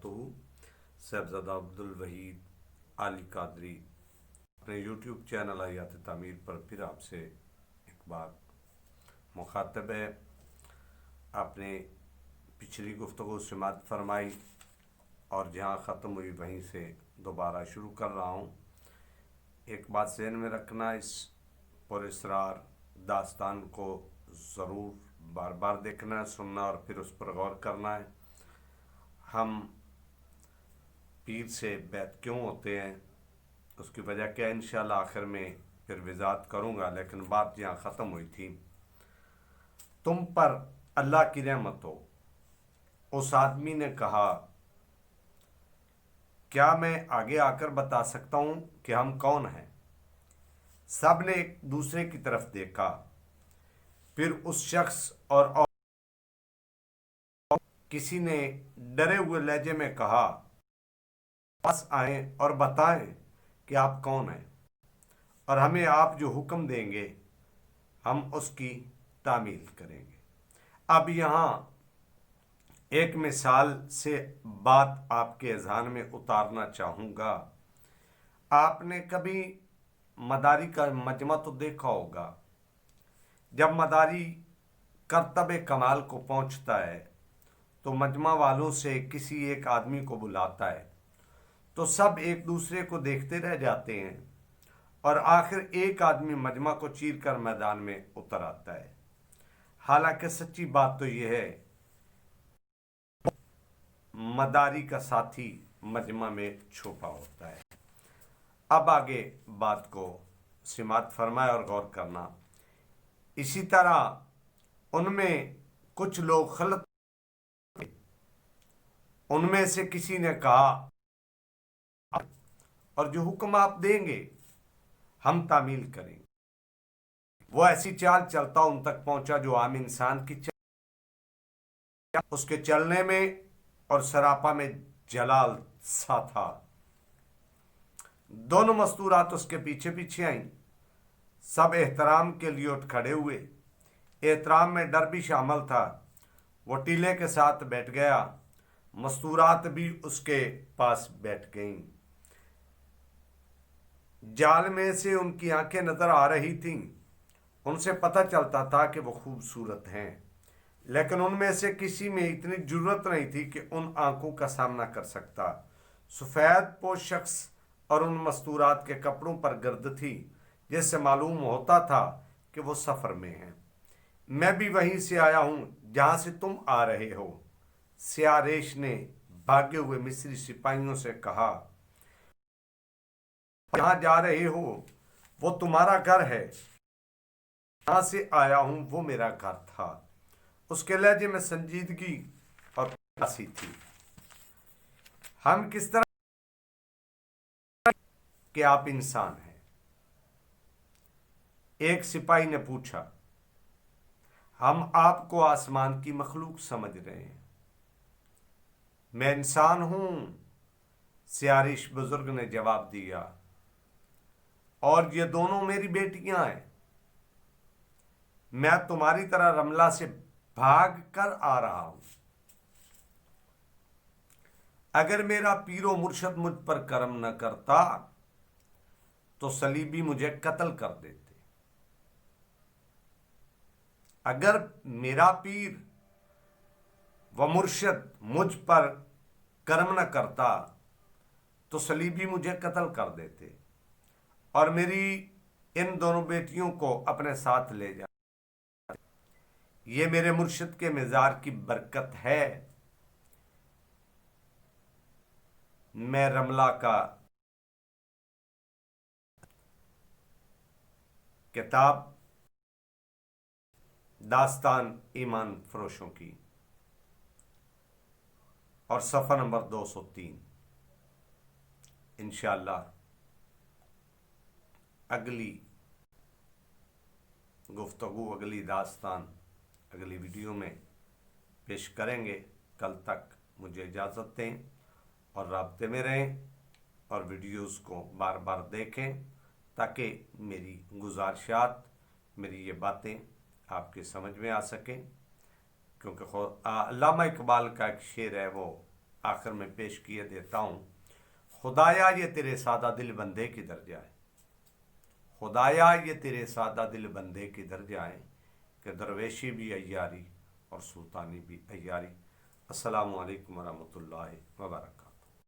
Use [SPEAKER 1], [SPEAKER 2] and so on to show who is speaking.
[SPEAKER 1] वबरकातुहू। साहिबजादा अब्दुल वहीद आली कादरी अपने YouTube channel हयात तामीर पर फिर आपसे एक बार मुखातब है। आपने पिछली गुफ्तगू समाअत फरमाई और जहाँ ख़त्म हुई वहीं से दोबारा शुरू कर रहा हूँ। एक बात ज़हन में रखना, इस पुरअसरार दास्तान को ज़रूर बार बार देखना है, सुनना और फिर उस पर गौर करना है। हम पीर से बैत क्यों होते हैं, उसकी वजह क्या है, इंशाअल्लाह आखिर में फिर वजाहत करूँगा। लेकिन बात जहाँ ख़त्म हुई थी, तुम पर अल्लाह की रहमत हो। उस आदमी ने कहा, क्या मैं आगे आकर बता सकता हूँ कि हम कौन हैं? सब ने एक दूसरे की तरफ देखा। फिर उस शख्स और किसी ने डरे हुए लहजे में कहा, पास आए और बताएं कि आप कौन हैं, और हमें आप जो हुक्म देंगे हम उसकी तामील करेंगे। अब यहाँ एक मिसाल से बात आपके अज़हान में उतारना चाहूँगा। आपने कभी मदारी का मजमा तो देखा होगा। जब मदारी करतब कमाल को पहुँचता है तो मजमा वालों से किसी एक आदमी को बुलाता है, तो सब एक दूसरे को देखते रह जाते हैं और आखिर एक आदमी मजमा को चीर कर मैदान में उतर आता है। हालांकि सच्ची बात तो यह है, मदारी का साथी मजमा में छुपा होता है। अब आगे बात को सिमात फरमाए और गौर करना। इसी तरह उनमें कुछ लोग खलत, उनमें से किसी ने कहा, और जो हुक्म आप देंगे हम तामील करेंगे। वो ऐसी चाल चलता उन तक पहुंचा जो आम इंसान की चाल, उसके चलने में और सरापा में जलाल सा था। दोनों मस्तूरात उसके पीछे पीछे आईं। सब एहतराम के लिए उठ खड़े हुए। एहतराम में डर भी शामिल था। वो टीले के साथ बैठ गया। मस्तूरात भी उसके पास बैठ गईं। जाल में से उनकी आंखें नजर आ रही थीं। उनसे पता चलता था कि वो खूबसूरत हैं, लेकिन उनमें से किसी में इतनी जुर्रत नहीं थी कि उन आंखों का सामना कर सकता। सफ़ेद पोश शख्स और उन मस्तूरात के कपड़ों पर गर्द थी, जिससे मालूम होता था कि वो सफ़र में हैं। मैं भी वहीं से आया हूँ जहाँ से तुम आ रहे हो, सियारेश ने भागे हुए मिस्री सिपाहियों से कहा। जहाँ जा रहे हो वो तुम्हारा घर है, जहाँ से आया हूँ वो मेरा घर था। उसके लहजे में संजीदगी और प्यासी थी। हम किस तरह कि आप इंसान हैं? एक सिपाही ने पूछा। हम आपको आसमान की मखलूक समझ रहे हैं। मैं इंसान हूं, सियारिश बुजुर्ग ने जवाब दिया, और ये दोनों मेरी बेटियां हैं। मैं तुम्हारी तरह रमला से भाग कर आ रहा हूं। अगर मेरा पीरो मुर्शद मुझ पर करम न करता तो सलीबी मुझे कत्ल कर देते। अगर मेरा पीर व मुर्शद मुझ पर करम न करता तो सलीबी मुझे कत्ल कर देते और मेरी इन दोनों बेटियों को अपने साथ ले जा। ये मेरे मुर्शद के मिज़ार की बरकत है। मैं रमला का किताब दास्तान ईमान फरोशों की और सफ़ा नंबर 203। इंशाअल्लाह अगली गुफ्तगू, अगली दास्तान अगली वीडियो में पेश करेंगे। कल तक मुझे इजाज़त दें और राब्ते में रहें और वीडियोस को बार बार देखें, ताकि मेरी गुजारिशात, मेरी ये बातें आपके समझ में आ सकें। क्योंकि अल्लामा इकबाल का एक शेर है, वो آخر میں پیش کیے دیتا ہوں۔ خدایا یہ تیرے سادہ دل بندے کدھر جائے، خدایا یہ تیرے سادہ دل بندے کدھر جائیں، کہ درویشی بھی عیاری اور سلطانی بھی عیاری۔ السلام علیکم ورحمۃ اللہ وبرکاتہ۔